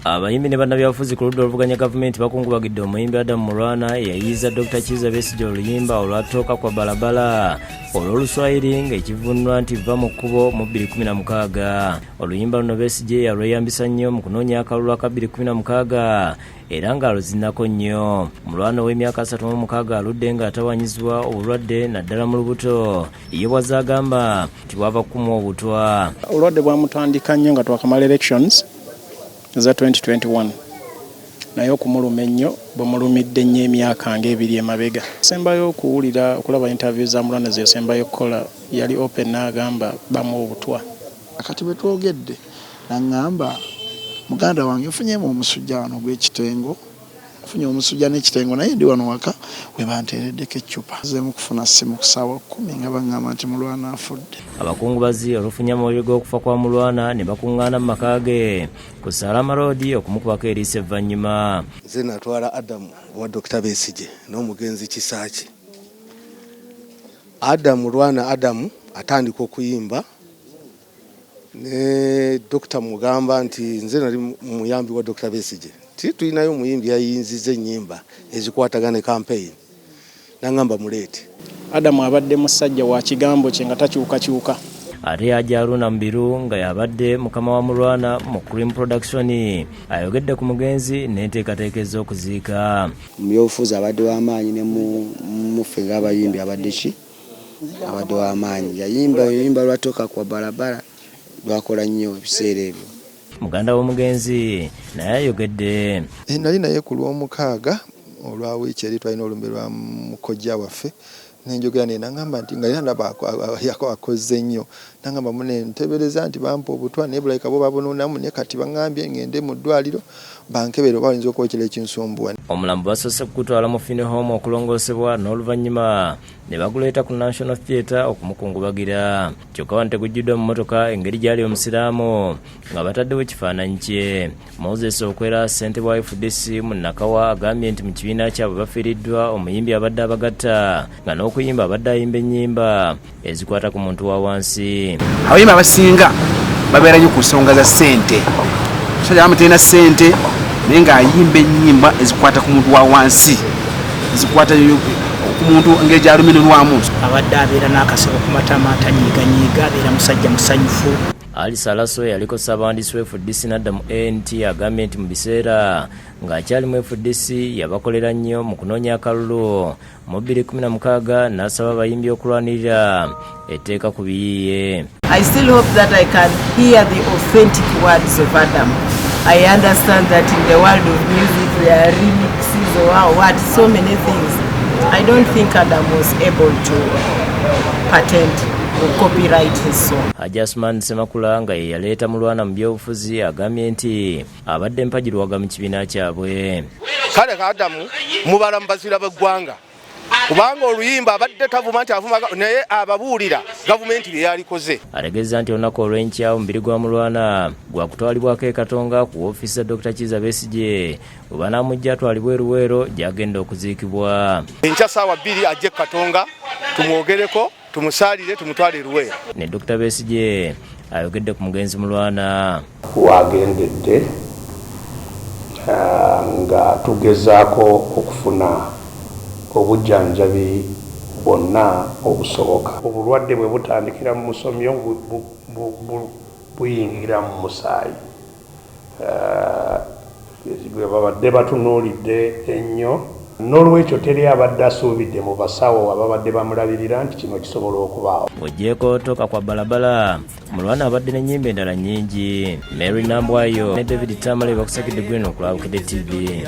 Abayimbi ne bannabyabufuzi ku ludda oluvuganya gavumenti bakungubagidde Omuyimbi Adam Mulwana yayiiyiza Dr Kizza Besigye oluyimba olwa Toka kwa Barabara olw'Oluswayiri ng'ekivvuunulwa nti vva mu kkubo mu 2016. Oluyimba luno Besigye yalweyambisa nnyo mu kunoonya akalulu aka 2016 era ng'aluzinako nnyo. Mulwana ow'emyaka 36 aludde ng'atawanyizibwa obulwadde naddala mu lubuto. Ye bw'azze agamba nti bwava kukuma obutwa. Obulwadde bwamutandika nnyo nga twakamala elections za 2021 naye okumuluma ennyo bwemulumidde nnyo emyaka ng'ebiri emabega. Sembayo okuwulira okulaba interview za Mulwana ze sembayo okukola yali open n'agamba bamu obutwa. Kati bwe twogedde n'angamba muganda wange nfunyemu omusujja wano gw'ekitengo, nfunye omusujja n'ekitengo naye ndi wano waka we banteereddeko eccupa. Nzemu kufuna ssimu ku ssaawa 10 nga baŋŋamba nti Mulwana afudde. Abakungubazi olufunya amawulire g'okufa kwa Mulwana ne bakuŋŋaana mu maka ge ku Salama Road okumukubako eriisa evvannyuma. Nze natwala Adam wa Dr Besigye n'omugenzi Kisaaki. Adam Mulwana Adam atandika okuyimba ne Dr mugamba nti nze nali muyambi wa Dr Besigye. Tulinayo omuyimbi yayinziza ennyimba ezikwatagana campaign n'angamba muleete. Adam abadde musajja wa kigambo kye nga takyukakyuka. Ate yajja Aruna Mbiru nga yabadde mukama wa Mulwana mu Cream Production ayogedde ku mugenzi n'enteekateeka okuziika. Omubyobufuzi abadde w'amaanyi ne muffe ng'abayimbi abadde ki abadde w'amaanyi. Yayimba lwa Toka kwa Barabara lwakola nnyo ebiseera ebyo. Muganda w'omugenzi naye ayogedde. Nali naye ku lw'omukaaga olwa wiiki eri twalina olumbe lwa mukojja waffe nenjogera naye n'angamba nti nga era ndaba akoze nnyo n'angamba mune ntebereza nti bampa obutwa naye bulabika bo babunuunamu naye kati baŋŋambye ngende mu ddwaliro bankebere oba bayinza okwokera ekinsumbuwa. Omulambo basoose kugutwala mu funeral home okulongoosebwa n'oluvannyuma ne baguleeta ku National Theatre okumukungubagira. Kyokka wano tegujjuddwa mu mmotoka engeri gy'ali omusiraamu nga bataddewo ekifaananyi kye. Moses Okwera ssentebe wa FDC mu Nakawa agambye nti mu kibiina kyabwe bafiiriddwa omuyimbi abadde abagatta nga n'okuyimba abadde ayimba ennyimba ezikwata ku muntu wa wansi. Abayimbi abasinga babeera nnyo ku nsonga za ssente. Omusajja bamuteena ssente naye ng'ayimba ennyimba ezikwata ku muntu wa wansi, ezikwata ku muntu engeri gy'alumirirwamu. Abadde abeera n'akasebo ku matama atanyiiganyiiga, abeera musajja musanyufu. Ali Salaso yaliko ssabawandiisi wa FDC n'adda mu ANT agambye nti mu biseera ng'akyali mu FDC yabakolera nnyo mu kunoonya akalulu. Mu 2016 n'asaba abayimbi okulwanirira etteeka ku biyiiye. I still hope that I can hear the authentic words of Adam. I understand that in the world of music there are remixes or what, so many things. I don't think Adam was able to patent or copyright his song. Ajasman Semakula nga ye yaleeta Mulwana mu byobufuzi agambye nti abadde mpagirwaga mu kibiina kyabwe. Kale ka Adamu mubala mbazira b'eggwanga kubanga oluyimba abadde tavuma nti avuma naye ababuulira gavumenti bye yalikoze. Ategeeza nti olunaku olw'enkya omubiri gwa Mulwana gwakutwalibwako e Katonga ku woofiisi ya Dr Kizza Besigye bwe banaamujja atwalibwa e Luweero gy'agenda okuziikibwa. Enkya ssaawa 2 ajje Katonga tumwogereko tumusaalire tumutwale e Luweero. Ne Dr Besigye ayogedde ku mugenzi Mulwana. Wagendedde nga tugezaako okufuna obujjanjabi bwonna obusoboka. Obulwadde bwe butandikira mu musomyo buyingira mu musaayi. Bwe babadde batunuulidde ennyo n'olwekyo teri abadde asuubidde mu basawo ababadde bamulabirira nti kino kisobola okubaawo. Ogyeko Toka kwa Barabara Mulwana abadde n'ennyimba endala nnyingi. Mary Nambwayo ne David Tamale bakusakidde gwino ku Bukedde TV.